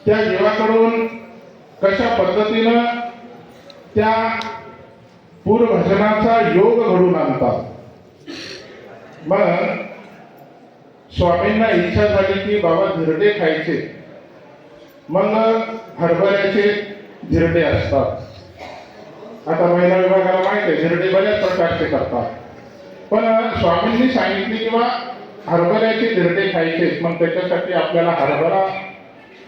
त्या जीवाकडून कशा पद्धतीनं त्या पूरभजनाचा योग घडून आणतात. मग स्वामींना इच्छा झाली की बाबा धिरडे खायचे. मग हरभऱ्याचे धिरडे असतात. आता महिला विभागाला माहिती आहे धिरडे बऱ्याच प्रकारचे करतात. पण स्वामींनी सांगितले की बा हरभऱ्याचे धिरडे खायचे. मग त्याच्यासाठी आपल्याला हरभरा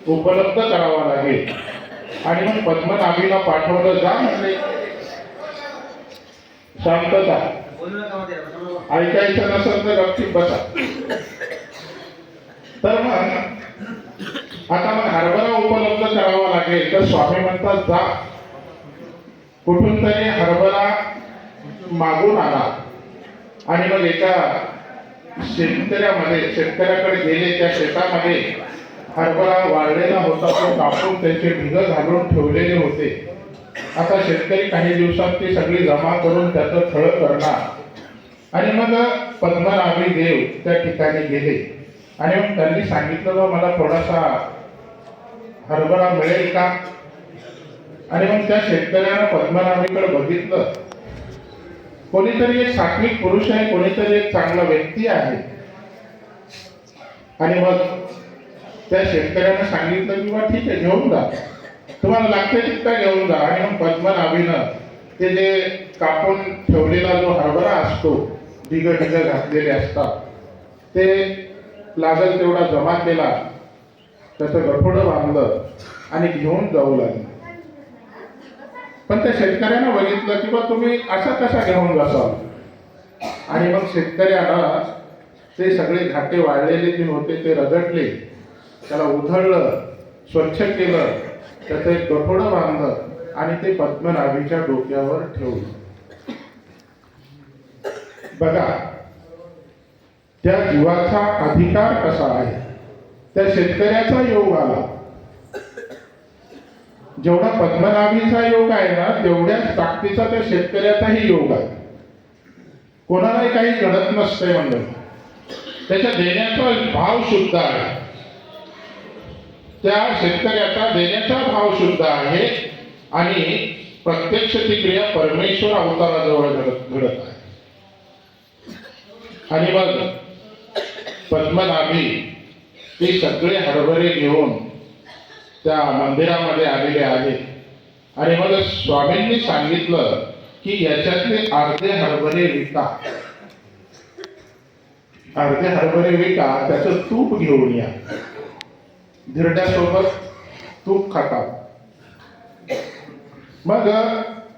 उपलब्ध करावा लागेल. आणि मग पद्मनाभीला पाठवलं. जा म्हणले. शांतता. ऐकायचं नसेल तर गपचूप बसा. तर आता मग हरभरा उपलब्ध करावा लागेल. तर स्वामी म्हणतात जा कुठून तरी हरभरा मागून आला. आणि मग एका शेतकऱ्याकडे गेले. त्या शेतामध्ये हरभरा वाळलेला होता. तो कापून त्याचे ढिग घालून ठेवलेले होते. आता शेतकरी काही दिवसात ती सगळी जमा करून त्याचं थळ करणार. आणि मग पद्मनाभी देव त्या ठिकाणी गेले. आणि मग त्यांनी सांगितलं बा मला थोडासा हरभरा मिळेल का. आणि मग त्या शेतकऱ्यानं पद्मनाभीकडे बघितलं. कोणीतरी एक सात्विक पुरुष आहे, कोणीतरी एक चांगला व्यक्ती आहे. आणि मग त्या शेतकऱ्यानं सांगितलं की बा ठीक आहे घेऊन जा, तुम्हाला लागते तितका घेऊन जा. आणि मग पद्मनाभीनं ते जे कापून ठेवलेला जो हरभरा असतो, ढिग घातलेले असतात, ते लागल तेवढा जमा केला, त्याचं गठोडं बांधलं आणि घेऊन जाऊ लागले. पण त्या शेतकऱ्यानं बघितलं की बा तुम्ही असा कसा घेऊन जासाल. आणि मग शेतकऱ्यानं ते सगळे घाटे वाळलेले जे होते ते रगडले, त्याला उधळलं, स्वच्छ केलं, त्याचं एक गठोडं बांधलं आणि ते पद्मनाभीच्या डोक्यावर ठेवलं. बघा त्या जीवाचा अधिकार कसा आहे. त्या शेतकऱ्याचा योग आला. जेवढा पद्मनाभीचा योग आहे ना तेवढ्याच ताकदीचा त्या शेतकऱ्याचाही योग आहे. कोणालाही काही घडत नसते म्हणलं. त्याच्या देण्याचा भाव शुद्ध आहे. त्या शेतकऱ्याचा देण्याचा भाव शुद्ध आहे. आणि प्रत्यक्ष ती क्रिया परमेश्वर अवताराजवळ घडत आहे. आणि मग पद्मनाभी ती सगळे हरभरे घेऊन त्या मंदिरामध्ये आलेले आहेत. आणि मग स्वामींनी सांगितलं की याच्यातले अर्धे हरभरे विका, अर्धे हरभरे विका, त्याचं तूप घेऊन या. धिरड्यासोबत तूप खातात. मग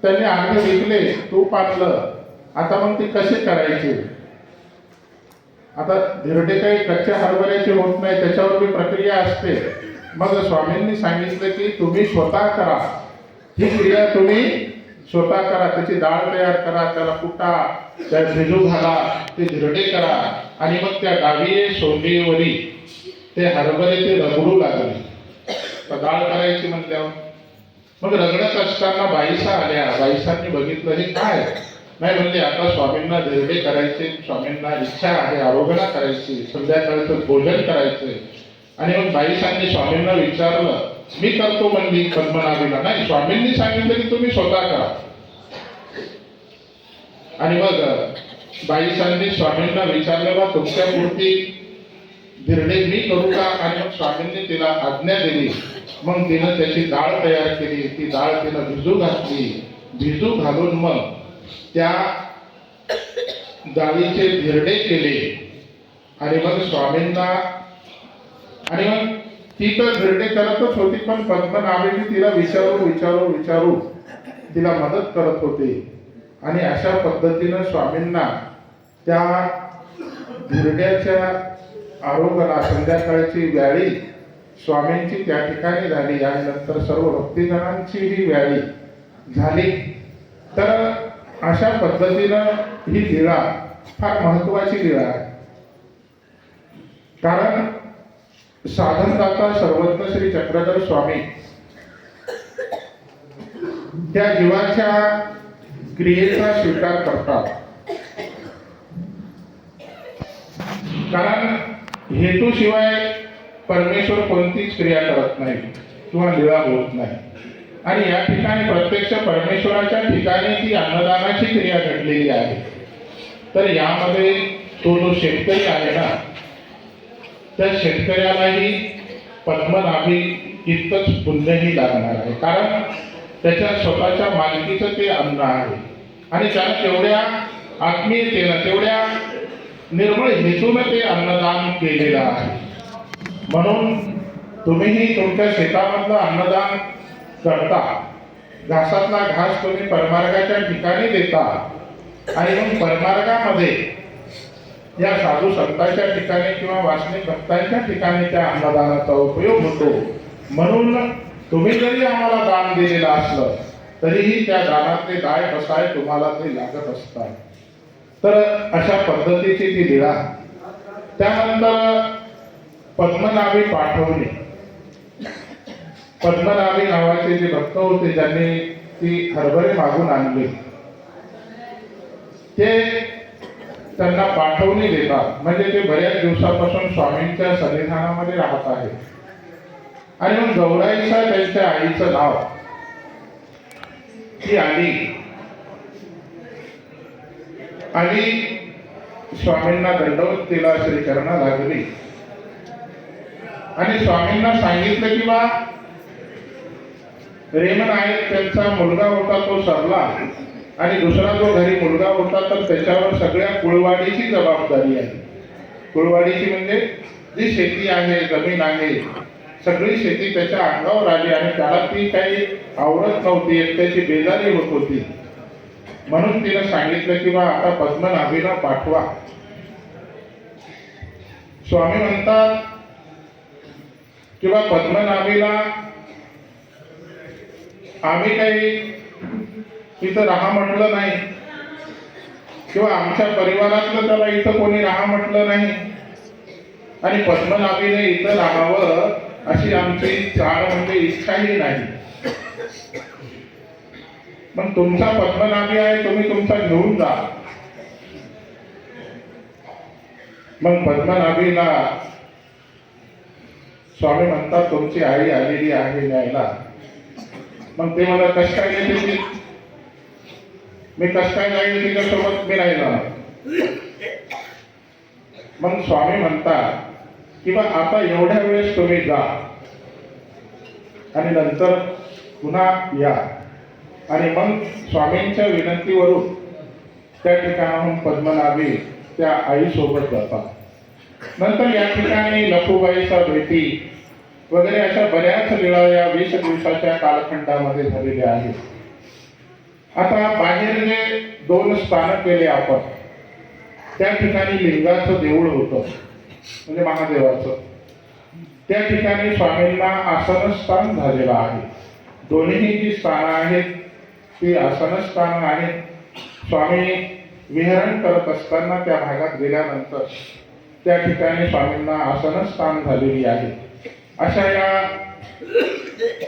त्यांनी अर्धे विकले, तूप आणलं. आता मग ते कसे करायचे. आता धिरडे काही कच्च्या हरभऱ्याचे होत नाही, त्याच्यावर बी प्रक्रिया असते. मग स्वामींनी सांगितलं की तुम्ही स्वतः करा ही क्रिया, तुम्ही स्वतः करा. त्याची डाळ तयार करा, त्याला कुटा, त्या भिजू घाला, ते धिरडे करा. आणि मग त्या डावीये सोंडीवरी ते हरभरे ते रगडू लागले. तर डाळ करायची म्हणल्यावर मग रगडत असताना बाईसा आल्या. बाईसांनी बघितलं हे काय. नाही म्हणले आता स्वामींना धिरडे करायचे, स्वामींना इच्छा आहे आरोग्याला करायची, संध्याकाळचं भोजन करायचंय. आणि मग बाईसांनी स्वामींना विचारलं. मी करतो म्हणली पद्मनाभीला. नाही, स्वामींनी सांगितलं की तुम्ही स्वतः करा. आणि मग बाईसांनी स्वामींना विचारलं बा तुमच्या मूर्ती धिरडे मी करू का. आणि मग स्वामींनी तिला आज्ञा दिली. मग तिनं त्याची डाळ तयार केली. ती डाळ तिनं भिजू घातली. भिजू घालून मग त्या डाळीचे धिरडे केले. आणि मग स्वामींना, आणि मग ती तर धिरडे करतच होती, पण पद्मनाभीने तिला विचारू तिला मदत करत होते. आणि अशा पद्धतीनं स्वामींना त्या धिरड्याच्या आरोग्याला संध्याकाळची व्याळी स्वामींची त्या ठिकाणी झाली. आणि नंतर सर्व भक्तिजनांची ही व्याळी झाली. तर अशा पद्धतीनं ही लीळा फार महत्वाची लीळा आहे. कारण साधनदाता सर्वज्ञ श्री चक्रधर स्वामी त्या जीवाच्या क्रियेचा स्वीकार करतात. कारण हेतूशिवाय परमेश्वर कोणतीच क्रिया करत नाही. किंवा लीळा होत नाही. आणि या ठिकाणी प्रत्यक्ष परमेश्वराच्या ठिकाणी ती अन्नदानाची क्रिया घडलेली आहे. तर यामध्ये तो जो शेतकरी आहे ना, त्या शेतकऱ्यालाही पद्मनाभी इतकंच पुण्यही लागणार आहे, कारण त्याच्या स्वतःच्या मालकीचं ते अन्न आहे आणि त्याला तेवढ्या आत्मीयतेनं, तेवढ्या निर्मळ हेतूनं ते अन्नदान केलेलं आहे. म्हणून तुम्हीही तुमच्या शेतामधलं अन्नदान करता, घासातला घास तुम्ही परमार्गाच्या ठिकाणी देता आणि मग परमार्गामध्ये या साधू संतांच्या ठिकाणी किंवा वासनिक भक्तांच्या ठिकाणी त्या अन्नदानाचा उपयोग होतो. म्हणून तुम्ही जरी आम्हाला दान दिलेलं असलं तरीही त्या दानातले दाय बसाय तुम्हाला ते लागत असतात. तर अशा पद्धतीची ती लीळा. त्यानंतर पद्मनाभी पाठवणे. पद्मनाभी नावाचे जे भक्त होते ज्यांनी ती हरभरे मागून आणली, ते त्यांना पाठवणी देतात. म्हणजे ते बऱ्याच दिवसापासून स्वामींच्या सन्निधानामध्ये राहत आहेत. आणि मग गौराईचा त्यांच्या आईचं नाव, ती आली आणि स्वामींना दंडवत केला, श्रीचरणा लागली आणि स्वामींना सांगितलं की बा रेमन आहेत, त्यांचा मुलगा होता तो सरला आणि दुसरा जो घरी मुलगा होता तर त्याच्यावर सगळ्या कुळवाडीची जबाबदारी आहे. कुळवाडीची म्हणजे जी शेती आहे, जमीन आहे, सगळी शेती त्याच्या अंगावर आली आणि त्याला ती काही आवडत नव्हती, एकट्याची बेजारी होत होती. म्हणून तिने सांगितलं की बा आता पद्मनाभीला पाठवा. स्वामी म्हणतात किंवा पद्मनाभीला आम्ही काही इथं राहा म्हटलं नाही किंवा आमच्या परिवारातलं त्याला इथं कोणी राहा म्हटलं नाही आणि पद्मनाभीने इथं राहावं अशी आमची चाळ म्हणजे इच्छाही नाही. मग तुमचा पद्मनाभी आहे, तुम्ही तुमचा घेऊन जा. मग पद्मनाभीला स्वामी म्हणतात तुमची आई आलेली आहे न्यायला. मग ते मला कस काय येते, मी कस काय जाईल तिच्यासोबत, मी नाही जाणार. मग स्वामी म्हणतात किंवा आता एवढ्या वेळेस तुम्ही जा आणि नंतर पुन्हा या. आणि मग स्वामींच्या विनंतीवरून त्या ठिकाणाहून पद्मनाभी त्या आईसोबत जातात. नंतर या ठिकाणी लखुबाईचा भेटी वगैरे अशा बऱ्याच लीळा या 20 दिवसाच्या कालखंडामध्ये झालेल्या आहेत. आता बाहेर जे 2 स्थान केले आपण, त्या ठिकाणी लिंगाचं देऊळ होतं म्हणजे महादेवाचं. त्या ठिकाणी स्वामींना आसनस्थान झालेलं आहे. दोन्ही जी स्थानं आहेत ती आसनस्थान आहेत. स्वामी विहरण करत असताना त्या भागात गेल्यानंतर त्या ठिकाणी स्वामींना आसनस्थान झालेली आहे. अशा या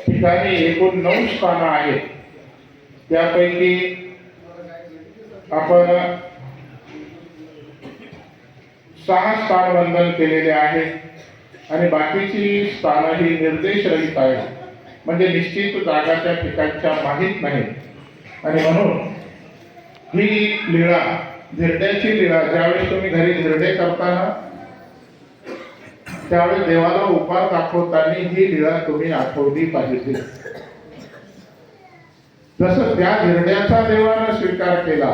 ठिकाणी एकूण 9 स्थानं आहेत. त्यापैकी आपण 6 स्थान वंदन केलेले आहेत आणि बाकीची स्थानं ही निर्देशरहित आहेत, म्हणजे निश्चित जागा त्या ठिकाणच्या माहीत नाही. आणि म्हणून ही लीळा, धिरड्याची लीळा, ज्यावेळेस तुम्ही घरी धिरडे करताना त्यावेळेस देवाला उपार दाखवताना ही लीळा तुम्ही आठवली पाहिजे. जसं त्या धिरड्याचा देवानं स्वीकार केला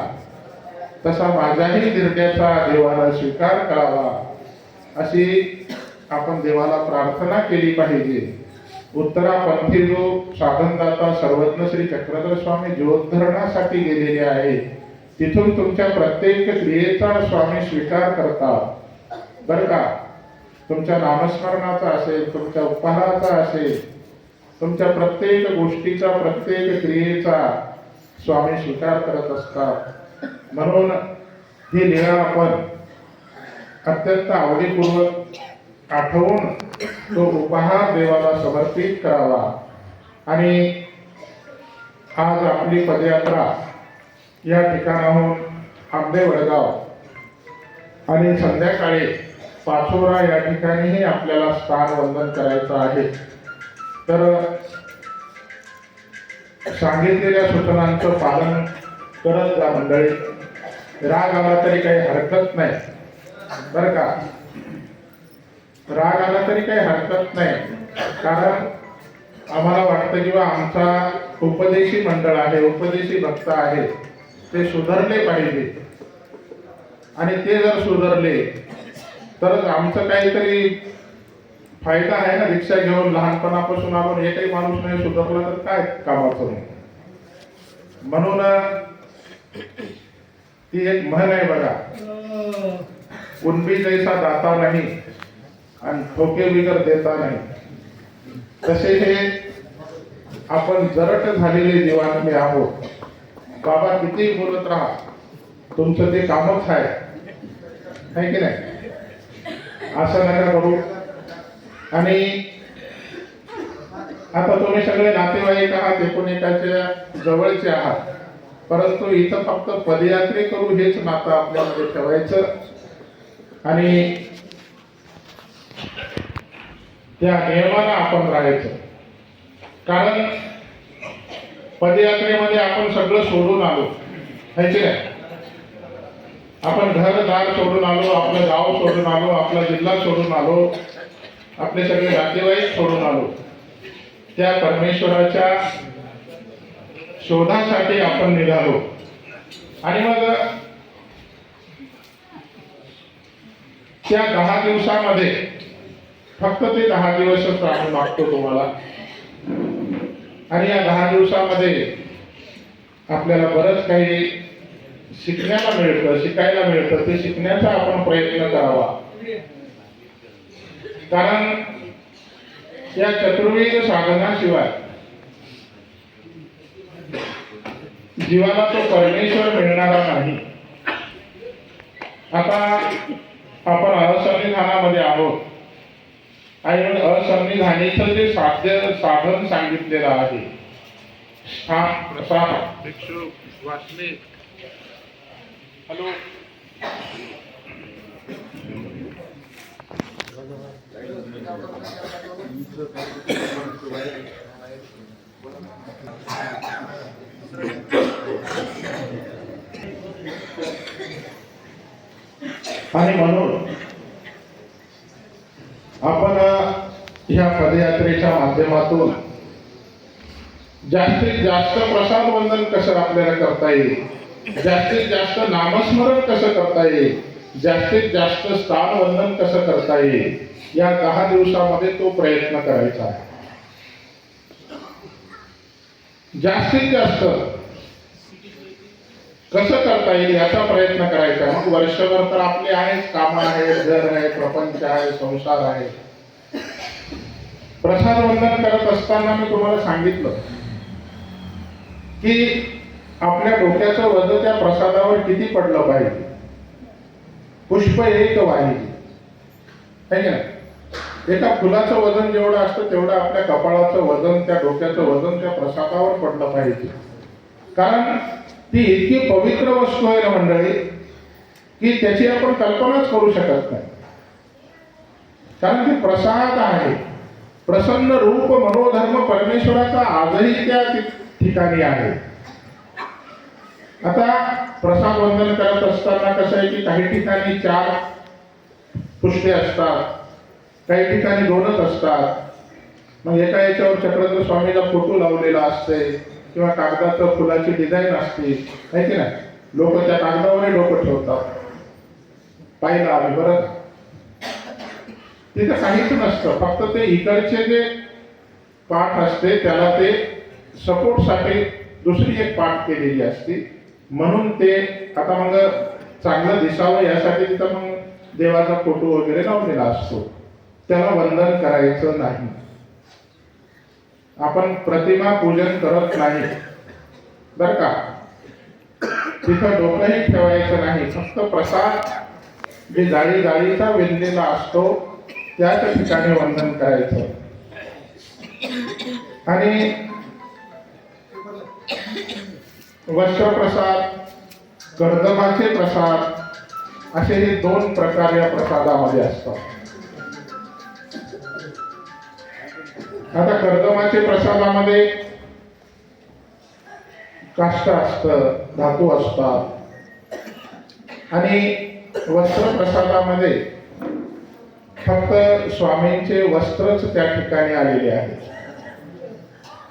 तसा माझ्याही धिरड्याचा देवानं स्वीकार करावा अशी आपण देवाला प्रार्थना केली पाहिजे. उत्तरापंथी जो साधनदाता सर्वज्ञ श्री चक्रधर स्वामी ज्योतधरणासाठी गेलेले आहे, तिथून तुमच्या प्रत्येक क्रियेचा स्वामी स्वीकार करतात बरं का. तुमच्या नामस्मरणाचा असेल, तुमच्या उपहाराचा असेल, तुमच्या प्रत्येक गोष्टीचा, प्रत्येक क्रियेचा स्वामी स्वीकार करत असतात. म्हणून ही लीळा आपण अत्यंत आवडीपूर्वक आठवून तो उपहार देवाला समर्पित करावा. आणि आज आपली पदयात्रा या ठिकाणाहून आंबे वडगाव आणि संध्याकाळी पाचोरा या ठिकाणीही आपल्याला स्थान वंदन करायचं आहे. तर सांगितलेल्या सूचनांचं पालन करत जा मंडळी. राग आला तरी काही हरकत नाही बरं का. राग आला तरी काही हरकत नाही, कारण आम्हाला वाटतं किंवा आमचा उपदेशी मंडळ आहे, उपदेशी भक्त आहे, ते सुधारले पाहिजे. आणि ते जर सुधारले तरच आमचं काहीतरी फायदा आहे ना. रिक्षा घेऊन लहानपणापासून आपण एकही माणूस नाही सुधारला तर काय कामाचं नाही. म्हणून ती एक म्हण आहे बघा, कुणबी जैसा दाता नाही आणि ठोके बिगर देता नाही. तसे हे आपण जरट झालेले दिवाणमे आहोत. बाबा किती बोलत राहा, तुमचं ते कामच आहे की नाही. असं नका करू. आणि आता तुम्ही सगळे नातेवाईक आहात, एकूण जवळचे आहात, परंतु इथं फक्त पदयात्रे करू हेच नातं आपल्यामध्ये ठेवायचं आणि त्या नियमानं आपण राहायचं. कारण पदयात्रेमध्ये आपण सगळं सोडून आलो आहे की नाही. आपण घरदार सोडून आलो, आपलं गाव सोडून आलो, आपला जिल्हा सोडून आलो, आपले सगळे नातेवाईक सोडून आलो. त्या परमेश्वराच्या शोधासाठी आपण निघालो. आणि मग त्या 10 दिवसामध्ये फक्त ते 10 दिवसच आम्ही मागतो तुम्हाला. आणि या 10 दिवसामध्ये आपल्याला बरंच काही शिकण्याला मिळतं, शिकायला मिळतं. ते शिकण्याचा आपण प्रयत्न करावा. कारण या चतुर्वेद साधनाशिवाय जीवाला तो परमेश्वर मिळणारा नाही. आता आपण असंविधानामध्ये आहोत आणि असंविधानीचं जे साधन सांगितलेलं आहे, स्थान, प्रसाद, भिक्षू, वाचने, हॅलो, आणि म्हणून आपण ह्या पदयात्रेच्या माध्यमातून जास्तीत जास्त प्रसाद वंदन कसं आपल्याला करता येईल, जास्तीत जास्त नामस्मरण कसं करता येईल, जास्तीत जास्त स्थान वंदन कसं करता येईल, या 10 दिवसामध्ये तो प्रयत्न करायचा आहे. जास्तीत जास्त कसं करता येईल याचा प्रयत्न करायचा. मग वर्षभर तर आपले आहेच, कामं आहेत, घर आहे, प्रपंच आहे, संसार आहे. प्रसाद वंदन करत असताना मी तुम्हाला सांगितलं की आपल्या डोक्याचं वजन त्या प्रसादावर किती पडलं पाहिजे. पुष्प एक वाहिली आहे की नाही. एका फुलाचं वजन जेवढं असतं तेवढं आपल्या कपाळाचं वजन, त्या डोक्याचं वजन त्या प्रसादावर पडलं पाहिजे. कारण ती इतकी पवित्र वस्तू आहे ना मंडळी, की त्याची आपण कल्पनाच करू शकत नाही. कारण ती प्रसाद आहे. प्रसन्न रूप मनोधर्म परमेश्वराचा आजही त्या ठिकाणी आहे. आता प्रसाद वंदन करत असताना कसं आहे की काही ठिकाणी 4 पुष्पे असतात, काही ठिकाणी 2च असतात. मग एका याच्यावर चक्रधर स्वामीचा फोटो लावलेला असते किंवा कागदाचं फुलाची डिझाईन असते आहे की नाही. लोक त्या कागदावरही डोकं ठेवतात. पाहिलं आम्ही बरं. तिथं काहीच नसतं, फक्त ते इकडचे जे पाठ असते त्याला ते सपोर्टसाठी दुसरी एक पाठ केलेली असते. म्हणून ते आता मग चांगलं दिसावं यासाठी तिथं मग देवाचा फोटो वगैरे लावलेला असतो. त्याला वंदन करायचं नाही. आपण प्रतिमा पूजन करत नाही बर का. तिथं डोकंही ठेवायचं नाही. फक्त प्रसाद जे जाळीचा विणलेला असतो त्याच ठिकाणी वंदन करायचं. आणि वस्त्रप्रसाद, कर्दमाचे प्रसाद असे हे 2 प्रकार या प्रसादामध्ये असतात. आता कर्दमाचे प्रसादामध्ये काष्ट असतं, धातू असतात आणि वस्त्र प्रसादामध्ये फक्त स्वामींचे वस्त्रच त्या ठिकाणी आलेले आहेत.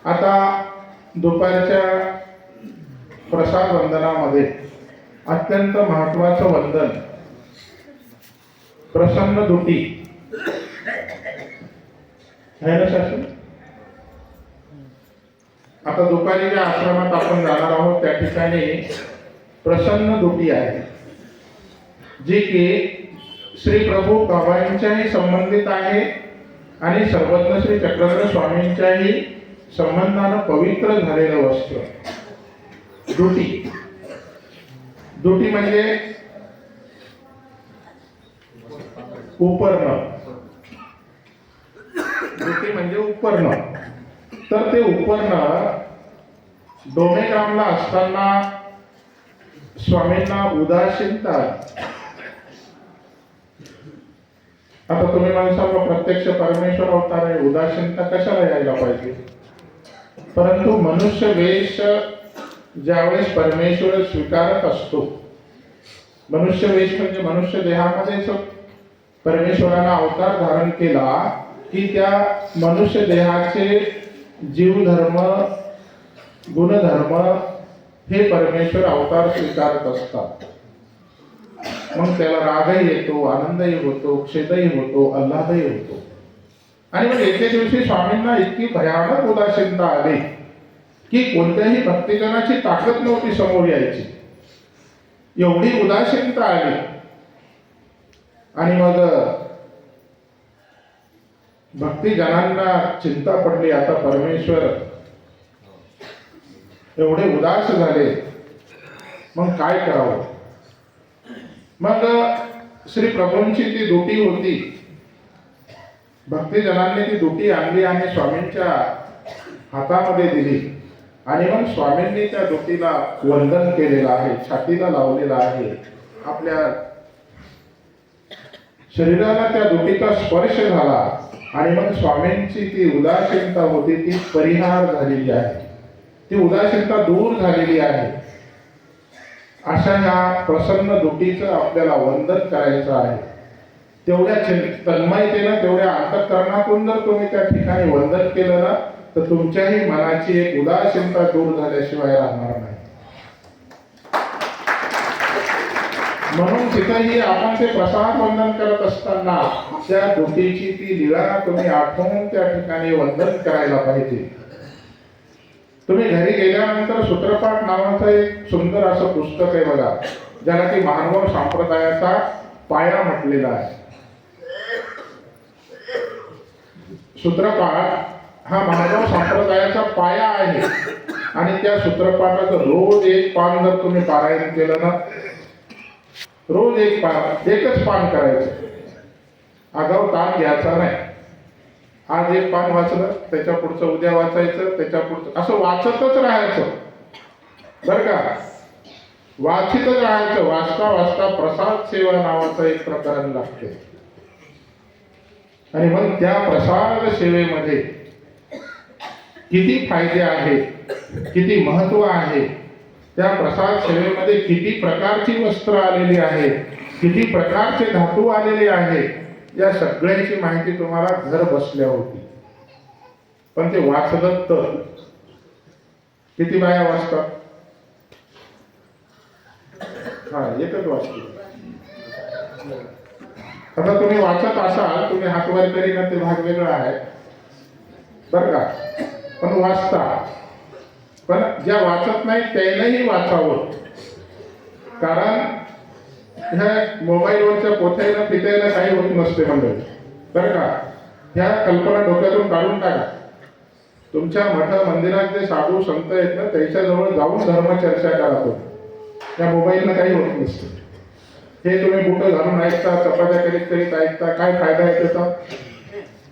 आता दुपारच्या प्रसाद वंदनामध्ये अत्यंत महत्वाचं वंदन प्रसन्न दुटी आहे ना शास्त्री. आता दुपारी ज्या आश्रमात आपण जाणार आहोत त्या ठिकाणी प्रसन्न दुटी आहे, जी की श्री प्रभू बाबांच्याही संबंधित आहे आणि सर्वज्ञ श्री चक्रधर स्वामींच्याही संबंधानं पवित्र झालेलं वस्त्र दुटी. दुटी म्हणजे उपरणं, दुटी म्हणजे उपरणं. तर ते उपरणं डोमेग्रामला असताना स्वामींना उदासीनता. आता तुम्ही माणसाला प्रत्यक्ष परमेश्वर अवतार आहे, उदासीनता कशाला यायला पाहिजे? परंतु मनुष्य वेश ज्यावेळेस परमेश्वर स्वीकारत असतो, मनुष्य वेश म्हणजे मनुष्य देहामध्येच परमेश्वरानं अवतार धारण केला की त्या मनुष्य देहाचे जीवधर्म गुणधर्म हे परमेश्वर अवतार स्वीकारत असतात. मग त्याला रागही येतो, आनंदही होतो, खेदही होतो, आल्हादही होतो. आणि मग एके दिवशी स्वामींना इतकी भयानक उदासीनता आली की कोणत्याही भक्तिजनाची ताकद नव्हती समोर यायची, एवढी उदासीनता आली. आणि मग भक्तिजनांना चिंता पडली, आता परमेश्वर एवढे उदास झाले, मग काय करावं? मग श्री प्रभूंची ती दुटी होती, भक्तिजनांनी ती दुटी आणली आणि स्वामींच्या हातामध्ये दिली. आणि मग स्वामींनी त्या दुटीला वंदन केलेलं आहे, छातीला लावलेलं आहे. आपल्या शरीराला त्या दुटीचा स्पर्श झाला आणि मग स्वामींची ती उदासीनता होती ती परिहार झालेली आहे, ती उदासीनता दूर झालेली आहे. अशा ह्या प्रसन्न दुटीचं आपल्याला वंदन करायचं आहे. तेवढ्या तन्मयतेनं, तेवढ्या अंतःकरणातून जर तुम्ही त्या ठिकाणी वंदन केलं ना, तर तुमच्याही मनाची एक उदासीनता दूर झाल्याशिवाय राहणार नाही. म्हणून तिथेही आपण ते प्रसाद वंदन करत असताना त्या दुटीची ती लीळा तुम्ही आठवून त्या ठिकाणी वंदन करायला पाहिजे. तुम्ही घरी गेल्यानंतर सूत्रपाठ नावाचं एक सुंदर असं पुस्तक आहे बघा, ज्याला की महानुभाव संप्रदायाचा पाया म्हटलेला आहे. सूत्रपाठ हा महानुभाव संप्रदायाचा पाया आहे आणि त्या सूत्रपाठाचं रोज एक पान जर तुम्ही पारायण केलं ना, रोज एक पान, एकच पान करायचं, आगाऊ ताण घ्यायचा नाही. आज एक पान वाचलं, त्याच्या पुढचं उद्या वाचायचं, त्याच्या पुढचं असं वाचतच राहायचं बरं का, वाचितच राहायचं. वाचता वाचता प्रसाद सेवा नावाचं एक प्रकरण लागते आणि मग त्या प्रसाद सेवेमध्ये किती फायदे आहेत, किती महत्व आहे, त्या प्रसाद सेवेमध्ये किती प्रकारची वस्त्र आलेली आहेत, किती प्रकारचे धातू आलेले आहेत, या सगळ्याची माहिती तुम्हाला घर बसल्या होती. पण ते वाचलं तर किती बाया वाचतात? हा, एकच वाचते. आता तुम्ही वाचत असाल, तुम्ही हातवर करीना ते भाग वेगळा आहे बरं का, पण वाचता. पण ज्या वाचत नाही त्यांनाही वाचावं, कारण ह्या मोबाईलवरच्या पोथ्याला फिटायला काही होत नसते मंडळी बरं का. ह्या कल्पना डोक्यातून काढून टाका. तुमच्या मठ मंदिरात जे साधू संत आहेत ना, त्यांच्याजवळ जाऊन धर्मचर्चा करा. तो त्या मोबाईलला काही होत नसते. हे तुम्ही बुटं घालून ऐकता, चपात्या करीत करीत ऐकता, काय फायदा आहे त्याचा?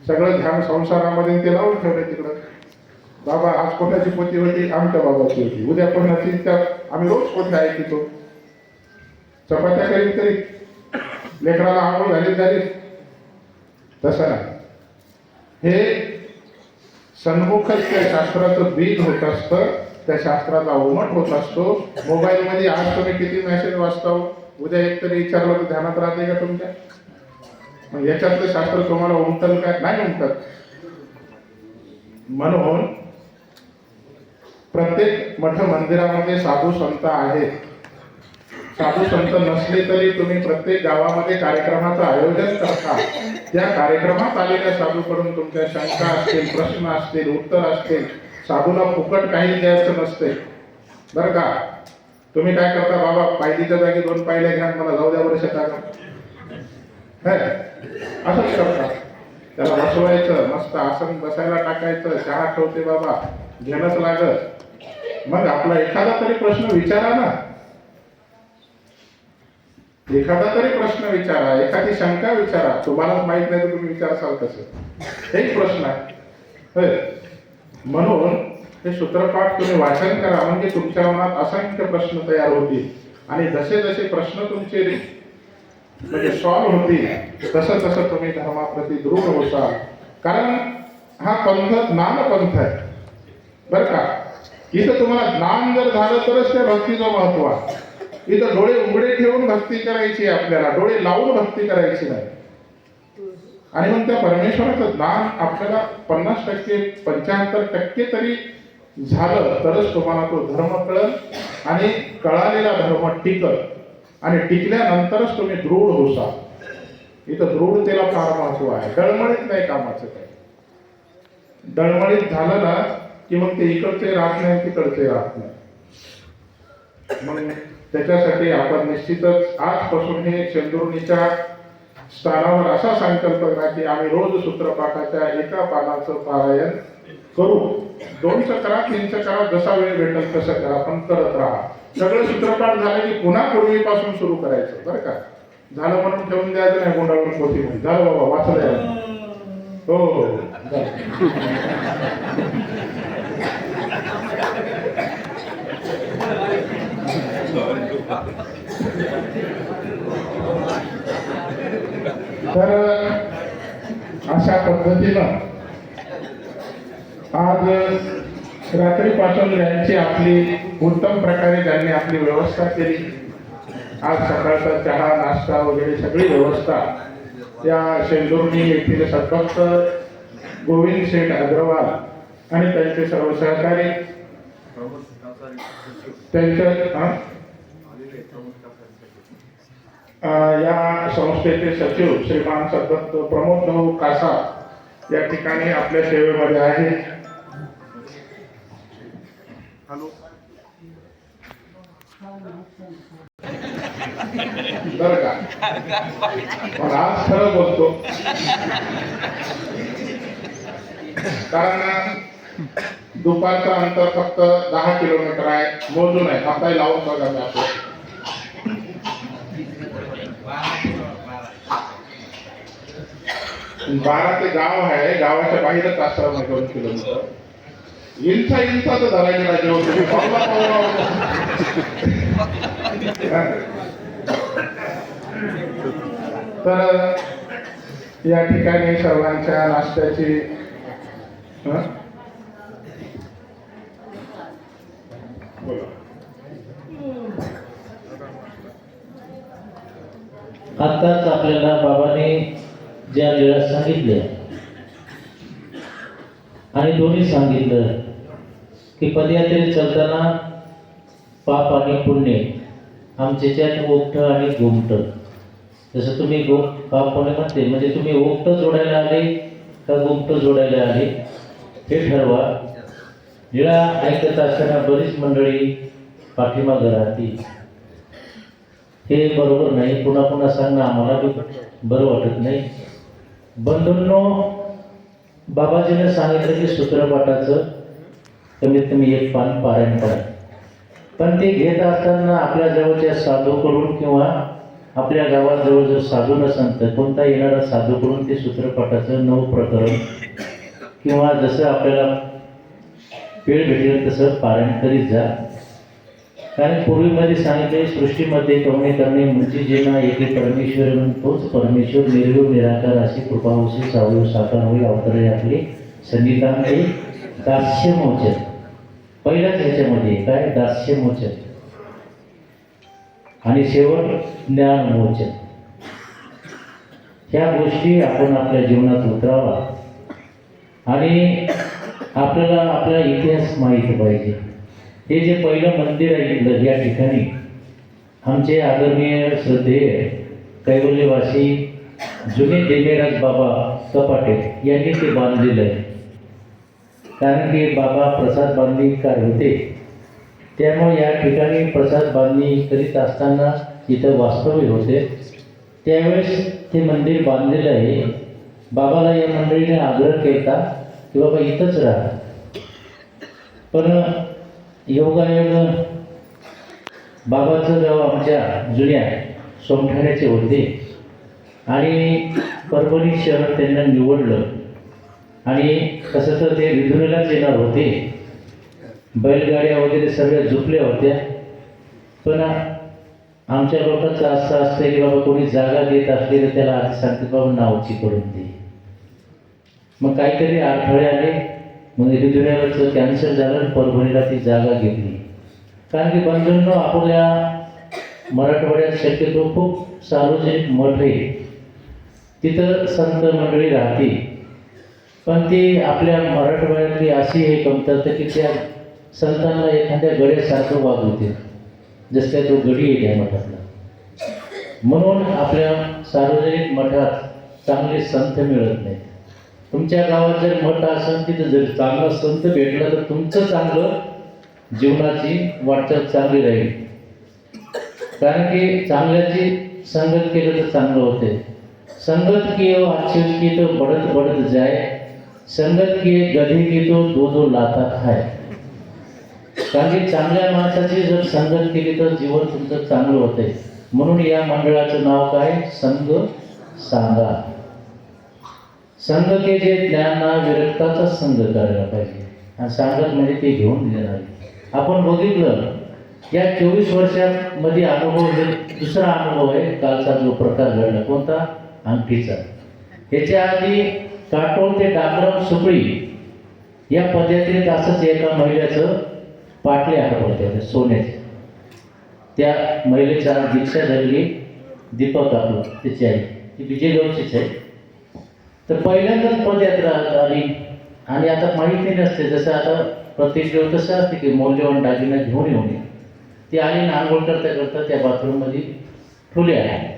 सगळं ध्यान संसारामध्ये ते लावून ठेवलं तिकडं. बाबा आज कोणाची पोथी होती? आमच्या बाबाची होती. उद्या कोणाची? त्या आम्ही रोज पोथ्या ऐकतो. चपात्या करीत करीत लेकराला आंघोळ झाली तसं नाही. हे सन्मुखच त्या शास्त्राचं बीज होत असतं, त्या शास्त्राचा उमट होत असतो. मोबाईलमध्ये आज तुम्ही किती मेसेज वाचता, उद्या एकतरी विचारलं तर ध्यानात राहते का तुमच्या? मग याच्यातलं शास्त्र तुम्हाला उमटल काय? नाही उमटत. म्हणून प्रत्येक मठ मंदिरामध्ये साधू संत आहेत. साधू संत नसले तरी तुम्ही प्रत्येक गावामध्ये कार्यक्रमाचं आयोजन करता. त्या कार्यक्रमात आलेल्या साधूकडून तुमच्या शंका असतील, प्रश्न असतील, उत्तर असतील. साधूला फुकट काही द्यायचं नसते बरं का. तुम्ही काय करता, बाबा पायलीच्या जागी 2 पायल्या घ्या, मला जाऊ द्या वर्ष टाका, असंच करता. त्याला बसवायचं, मस्त आसन बसायला टाकायचं, चहा ठेवते बाबा, घेणंच लागत. मग आपला एखादा तरी प्रश्न विचारा ना, एखादा तरी प्रश्न विचारा, एखादी शंका विचारा. तुम्हाला माहित नाही तर तुम्ही विचारसाल कसं? एक प्रश्न आहे. म्हणून हे सूत्रपाठ तुम्ही वाचन करा, म्हणजे तुमच्या मनात असंख्य प्रश्न तयार होतील. आणि जसे जसे प्रश्न तुमचे म्हणजे सॉल्व्ह होतील, तसं तसं तुम्ही धर्माप्रती दृढ होता. कारण हा पंथ ज्ञान पंथ आहे बरं का. इथं तुम्हाला ज्ञान जर झालं तरच त्या भक्तीचं महत्व आहे. इथं डोळे उघडे ठेवून भक्ती करायची, आपल्याला डोळे लावून भक्ती करायची नाही. आणि मग त्या परमेश्वराचं ज्ञान आपल्याला 50% 75% तरी झालं तरच तुम्हाला तो धर्म कळल. आणि कळालेला धर्म टिकल. आणि टिकल्यानंतरच तुम्ही दृढ होसाल. इथं दृढतेला फार महत्व आहे. डळमळीत नाही कामाचं काय. डळमळीत झालं ना की मग ते इकडचे राहत नाही, तिकडचे राहत नाही. मग त्याच्यासाठी आपण निश्चितच आजपासून हे शेंदुर्णीच्या स्थानावर असा संकल्प करा की आम्ही रोज सूत्रपाठाच्या एका पानाचं पारायण करू. 2चं करा, 3चं करा, जसा वेळ भेटेल तसं करा, पण करत राहा. सगळं सूत्रपाठ झालं की पुन्हा पूर्वीपासून सुरू करायचं बरं का. झालं म्हणून ठेवून द्यायचं नाही गुंडाळून पोथी म्हणून. झालं बाबा, वाचलंय. हो तर अशा पद्धतीनं आज रात्रीपासून ज्यांची आपली उत्तम प्रकारे ज्यांनी आपली व्यवस्था केली, आज सकाळचा चहा नाश्ता वगैरे सगळी व्यवस्था या शेंदुर्णी येथील सद्भक्त गोविंद शेठ अग्रवाल आणि त्यांचे सर्व सहकारी, त्यांच्या या संस्थेचे सचिव श्रीमान सद्भक्त प्रमोद भाऊ कासा या ठिकाणी आपल्या सेवेमध्ये आहे. बरं का, पण आज खरं बोलतो. कारण दुपारचं अंतर फक्त 10 किलोमीटर आहे. मोजून आहे, आता लावून बघा मी आपलं. 12 ते गाव आहे. गावाच्या बाहेरच आश्रम आहे 2 किलोमीटर. इंचा तर झाला गेला जेवण तर या ठिकाणी सर्वांच्या नाश्त्याची आताच आपल्याला बाबांनी ज्या लीळा सांगितल्या आणि दोन्ही सांगितलं की पदयात्रेत चालताना पाप आणि पुण्य आमच्याच्यात ओठ आणि घुमट. जसं तुम्ही पाप पुण्य म्हणते म्हणजे तुम्ही ओठ जोडायला आले का घुमट जोडायला आले हे ठरवा. लीळा ऐकत असताना बरीच मंडळी पाठीमागं राहतील. हे बरोबर नाही. पुन्हा पुन्हा सांगणं आम्हाला बी बरं वाटत नाही. बंधूंनो, बाबाजीने सांगितलं की सूत्रपाठाचं कमीत कमी 1 पान पारायण करा. पण ते घेत असताना आपल्या जवळच्या साधूकडून किंवा आपल्या गावाजवळ जर साधू नसेल तर कोणता येणारा साधूकडून ते सूत्रपाठाचं 9 प्रकरण किंवा जसं आपल्याला वेळ भेटेल तसं पारायण करीत जा. कारण पूर्वीमध्ये सांगितले सृष्टीमध्ये कवणे करणे म्हणजे जेना एके परमेश्वर म्हणून तोच परमेश्वर निर्गुण निराकार अशी कृपा होशी सावयव साकार होई अवतरे आपले संगीतांते दास्यमोचन पहिल्याच ह्याच्यामध्ये काय दास्यमोचन आणि शेवट ज्ञानमोचन. ह्या गोष्टी आपण आपल्या जीवनात उतरावा आणि आपल्याला आपला इतिहास माहीत पाहिजे. हे जे पहिलं मंदिर आहे इथलं या ठिकाणी आमचे आदरणीय श्रद्धेय कैवल्यवासी जुने देमेराज बाबा कपाटे यांनी ते बांधलेलं आहे. कारण की बाबा प्रसाद बांधणीकार होते, त्यामुळे या ठिकाणी प्रसाद बांधणी करीत असताना इथं वास्तव्य होते. त्यावेळेस ते मंदिर बांधलेलं आहे. बाबाला या मंडळीने आग्रह केला की बाबा इथंच राहा, पण योगायोग बाबाचं गाव आमच्या जुन्या सोमठाण्याचे होते आणि परभणी शहर त्यांना निवडलं आणि तसं तर ते विधुरीलाच येणार होते. बैलगाड्या वगैरे सगळ्या झुकल्या होत्या, पण आमच्या लोकांचं असं असतं की बाबा कोणी जागा देत असले तर त्याला आधी सांगते बाबा नावची करून दे. मग काहीतरी अडथळे आले, मग विधुऱ्यावरचं कॅन्सर झालं आणि परभणीला ती जागा घेतली. कारण की बंधूंनो आपल्या मराठवाड्यात शक्यतो खूप सार्वजनिक मठ आहे, तिथं संत मंडळी राहते, पण ती आपल्या मराठवाड्यातली अशी हे कमतरता की त्या संतांना एखाद्या गड्यासारखं वागवते, जसं काय तो गडी आहे त्या मठातला. म्हणून आपल्या सार्वजनिक मठात चांगले संत मिळत नाहीत. तुमच्या गावात जर मठ असेल तिथं जर चांगला संत भेटला तर तुमचं चांगलं जीवनाची वाटचाल चांगली राहील. कारण की चांगल्याची संगत केलं तर चांगलं होते. संगत किए अच्छे की तो बढ़त बढ़त जाए, संगत किए गधी की तो दो दो लाता खाय. कारण की चांगल्या माणसाची जर संगत केली तर जीवन तुमचं चांगलं होते. म्हणून या मंडळाचं नाव काय, संग सांगा. संघ के जे ज्ञाना विरक्ताचा संघ करायला पाहिजे आणि सांगत म्हणजे ते घेऊन देणार. आपण बघितलं या 24 वर्षांमध्ये अनुभव, हे दुसरा अनुभव आहे कालचा जो प्रकार घडला. कोणता, अंगठीचा. याच्या आधी काटोल ते डाकराम सुकळी या पदयात्रेत असंच एका महिलेचं पाटले हात होते सोन्याचे. त्या महिलेचा दीक्षा झालेली दीपक आपलं त्याची आई, ती विजयगावचीच आहे. तर पहिल्यांदाच पदयात्रा आली आणि आता माहिती नसते, जसं आता प्रत्येक वेळ कसं असते की मौल्यवान दागिना घेऊन येऊन ती आली ना, आंघोळ करता करता त्या बाथरूममध्ये ठुले आहे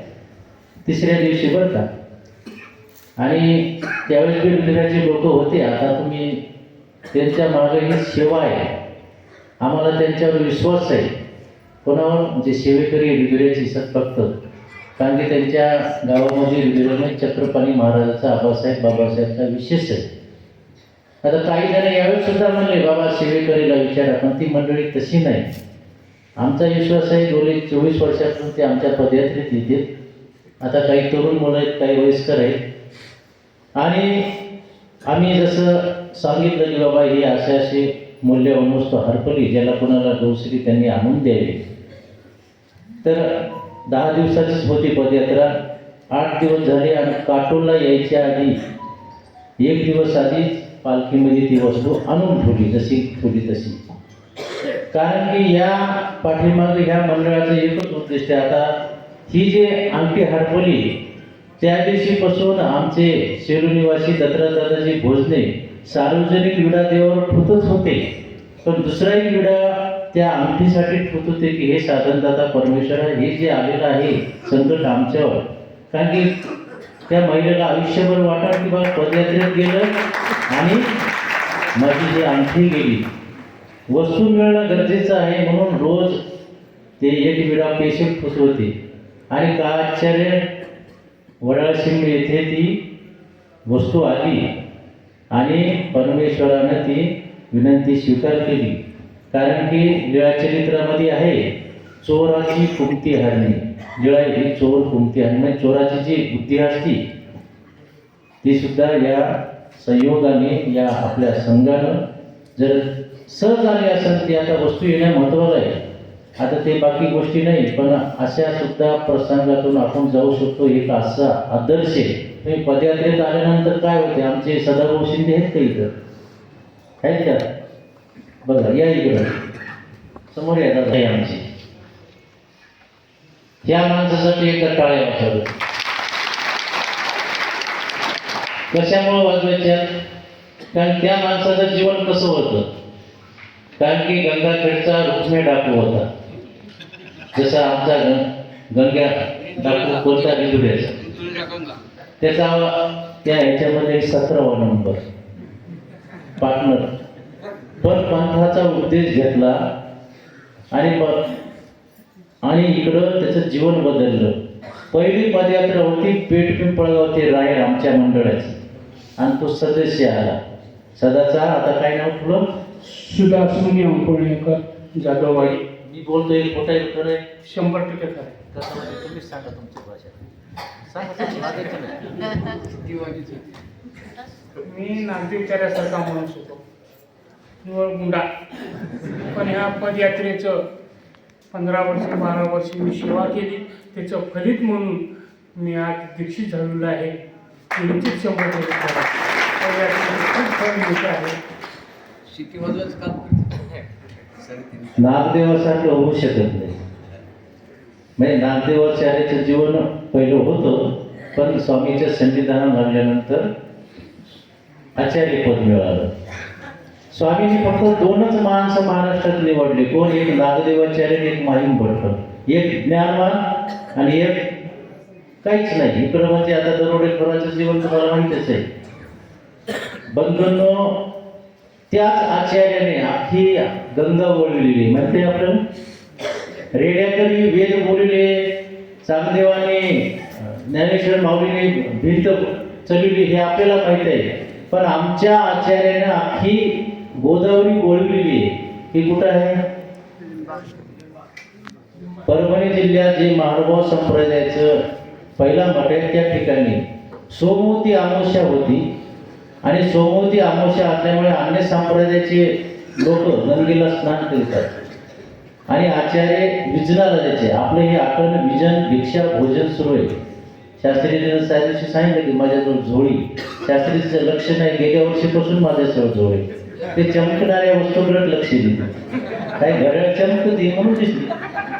तिसऱ्या दिवशी बरं का. आणि त्यावेळेस बी रुद्राचे लोक होते. आता तुम्ही त्यांच्या मागे ही सेवा आहे, आम्हाला त्यांच्यावर विश्वास आहे. कोणावर, म्हणजे सेवेकरी रुद्राची सत्भक्त. कारण की त्यांच्या गावामध्ये रुद्राने छत्रपती महाराजाचा आबासाहेब बाबासाहेबचा विशेष आहे. आता काही जण यावेळेस सुद्धा म्हणले बाबा सेवेकरीला विचारा, पण ती मंडळी तशी नाही. आमचा विश्वास आहे 24 वर्षापासून ते आमच्या पदयात्रेत येते. आता काही तरुण मुलं आहेत, काही वयस्कर आहेत. आणि आम्ही जसं सांगितलं की बाबा ही असे मूल्यवान वस्तू हरपली, ज्याला कोणाला दुसरी त्यांनी आणून द्यावी. तर 10 दिवसाचीच होती पदयात्रा. 8 दिवस झाले आणि काटोलला यायच्या आधी 1 दिवस आधीच पालखीमध्ये ती वस्तू आणून ठेवली, जशी ठेवली तशी. कारण की या पाठीमागे ह्या मंडळाचं एकच उद्दिष्ट आहे. आता ही जे अंगठी हरपली त्या दिवशीपासून आमचे शेरू निवासी दत्तरादादाजी भोजने सार्वजनिक विडा देवावर ठेवतच होते, पण दुसराही विडा त्या अंगठीसाठी ठेवत होते की हे साधनदाता परमेश्वर हे जे आलेलं आहे संकट आमच्यावर. कारण की त्या महिलेला आयुष्यभर वाटत की बाबा पदयात्रेत गेलं आणि माझी जी अंगठी गेली. वस्तू मिळणं गरजेचं आहे, म्हणून रोज ते एक विडा पेशंट ठेवत होते. आणि का आश्चर्य, वडाळशिंग येथे ती वस्तू आली आणि परमेश्वरानं ती विनंती स्वीकार केली. कारण की लीळाचरित्रामध्ये आहे चोराची कुमती हरणे. लीळा ही चोर कुमती हरणे, म्हणजे चोराची जी बुद्धी असती ती सुद्धा या संयोगाने, या आपल्या संघानं जर सहज आली असेल ती आता वस्तू येणं महत्त्वाचं आहे. आता ते बाकी गोष्टी नाही, पण अशा सुद्धा प्रसंगातून आपण जाऊ शकतो. एक असा आदर्श आहे. तुम्ही पदयात्रेत आल्यानंतर काय होते, आमचे सदाभाऊ शिंदे आहेत का इथं, आहेत का? बघा या इकडं समोर येतात आहे आमची. या माणसासाठी एकदा टाळ्या वाजवलं. कशामुळे वाजवायच्या? कारण त्या माणसाचं जीवन कसं होतं. कारण की गंगाखेडचा रुक्मे डाकू होता. जसा आमचा गंग्या डाकू कोणता बिंदुड्याचा, त्याचा त्या ह्याच्यामध्ये 17वा नंबर पार्टनर. पण पंथाचा उपदेश घेतला आणि इकडं त्याचं जीवन बदललं. पहिली पदयात्रा होती पेठ पिंपळगाव ते राहेर आमच्या मंडळाची, आणि तो सदस्य आला सदाचा. आता काय नाव तुला? सुधासुनी अंकुळेकर जाधववाडी. मी बोलतोय खोटं आहे खरं आहे? 100% खरं आहे. कसं म्हणजे तुम्हीच सांगा तुमची भाषा. सांगा लागायचं नाही. मी नागदी विचारासारखा माणूस होतो, निवळ गुंडा. पण ह्या पदयात्रेचं 15 वर्षे 12 वर्षे मी सेवा केली. त्याचं फलित म्हणून मी आज दीक्षित झालेलो आहे. निश्चित 100% खरं आहे. पदयात्रेचं खूप फळ मोठं आहे. नागदेवासारखं होऊ शकत नाही. म्हणजे नागदेवाचार्याचं जीवन पहिलं होतं, पण स्वामीच्या सन्निधानात लागल्यानंतर आचार्यपद मिळालं. स्वामींनी फक्त 2च माणसं महाराष्ट्रात निवडले. कोण? एक नागदेवाचार्य, एक माहीम भट्ट. एक ज्ञानवान आणि एक काहीच नाही. इकडं म्हणजे आता दरोडेखोराचं जीवन तुम्हाला माहितीच आहे. बंधूंनो, त्याच आचार्याने अख्खी गंगा वळविलेली. म्हणते आपण रेड्याकरी वेद बोलले, चांगदेवाने ज्ञानेश्वर माऊलीने भिंत चलवली हे आपल्याला माहीत आहे. पण आमच्या आचार्याने अख्खी गोदावरी वळविलेली. ही कुठं आहे? परभणी जिल्ह्यात जे महानुभाव संप्रदायाचं पहिला मठ आहे त्या ठिकाणी सोमवती अमावस्या होती. आणि सोमवती अमावस्या असल्यामुळे अन्य संप्रदायाचे लोक गंगेला स्नान करतात आणि आचार्य विजनाला जायचे. आपलं हे आठवण विजन भिक्षा भोजन सुरू आहे. शास्त्रीजीनं साहेबांशी सांगितलं की माझ्याजवळ झोळी. शास्त्रीचं लक्ष नाही, गेल्या वर्षीपासून माझ्याजवळ झोळी. ते चमकणाऱ्या वस्तूकडे लक्ष दिलं. काही घड्याळ चमकती म्हणून दिसली.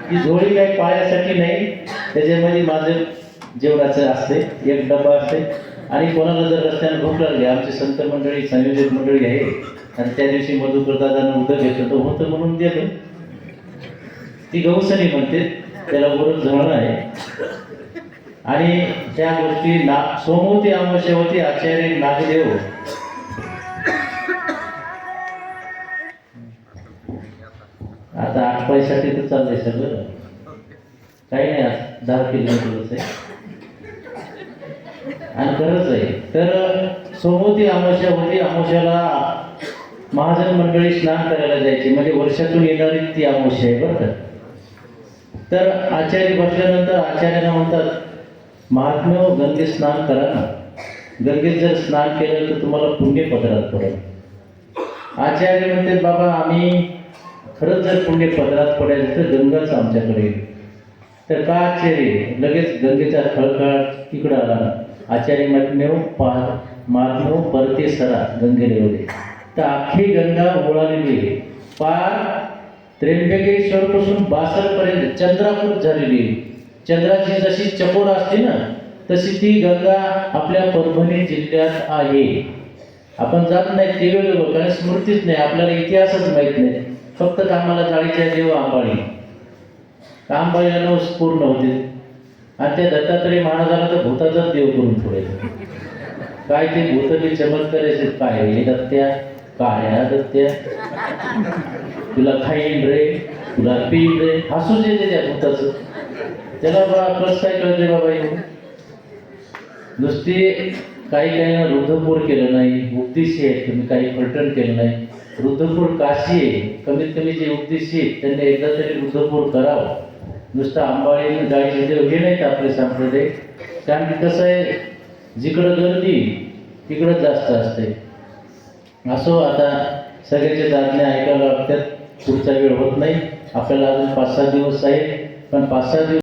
ती झोळी काही पायासाठी नाही, त्याच्यामध्ये माझं जेवणाचं असते, एक डबा असते. आणि कोणाला जर रस्त्याने भूक लागली, आमचे संत मंडळी संयोजक मंडळी आहे, आणि त्या दिवशी मधुकर दादांना उदक घेतलं तर होतं म्हणून दिलं. ती गौसनी म्हणते, त्याला बरोबर जवळ आहे. आणि त्या गोष्टी सोमवती अमावस्या होती. आचार्य नागदेव आता 8 पैसाठी तर चाललंय सगळं, काही नाही. 10 किलोमीटरच आहे आणि खरंच आहे. तर सोमवती अमावस्या होती. अमावस्याला महाजन मंडळी स्नान करायला जायचे, म्हणजे वर्षातून येणारी ती अमावस्या आहे बरं का. तर आचार्य बसल्यानंतर आचार्यांना म्हणतात, महात्म्य गंगेत स्नान करा ना. गंगेत जर स्नान केलं तर तुम्हाला पुण्य पदरात पडेल. आचार्य म्हणतात, बाबा आम्ही खरंच जर पुण्य पदरात पडायचं तर गंगाच आमच्याकडे येईल. तर का आचार्य? लगेच गंगेचा खळखळाट तिकडं आला. आचार्य मार्गो परते सरा गंगेले होते. तर अख्खी गंगा ओळालेली पार त्र्यंबकेश्वरपासून बासरपर्यंत चंद्रापूर झालेली. चंद्राची जशी चकोर असते ना, तशी ती गंगा आपल्या परभणी जिल्ह्यात आहे. आपण जात नाही ते वेगळं, कारण स्मृतीच नाही, आपल्याला इतिहासच माहीत नाही. फक्त आम्हाला जाळीच्या देव आंबाळी, आंबाळीला 9 पूर्ण होते. आणि त्या दत्तात्रय महाराजाला तर भूताचाच देव करून पुढे. काय ते भूत ते चमत्काराचे काय हे दत्त्या, काय दत्त्या, तुला खाईन रे, तुला पिईन रे, हसूच येते त्या भूताचं. त्याला कसं काय कळते बाबा येऊ. नुसते काही रुद्धपूर केलं नाही, उपदेशी आहेत तुम्ही, काही फलटण केलं नाही. रुद्धपूर काशी आहे, कमीत कमी जे उपदेशी आहेत त्यांनी एकदा तरी रुद्धपूर करावं. नुसतं आंबाळी जाळीचे देव हे नाहीत आपले संप्रदाय. कारण की कसं आहे, जिकडं गर्दी तिकडं जास्त असते. असो, आता सगळ्याचे दाखल्या ऐकायला लागतात. पुढचा वेळ होत नाही आपल्याला, अजून 5-6 दिवस आहे. पण 5-6 दिवस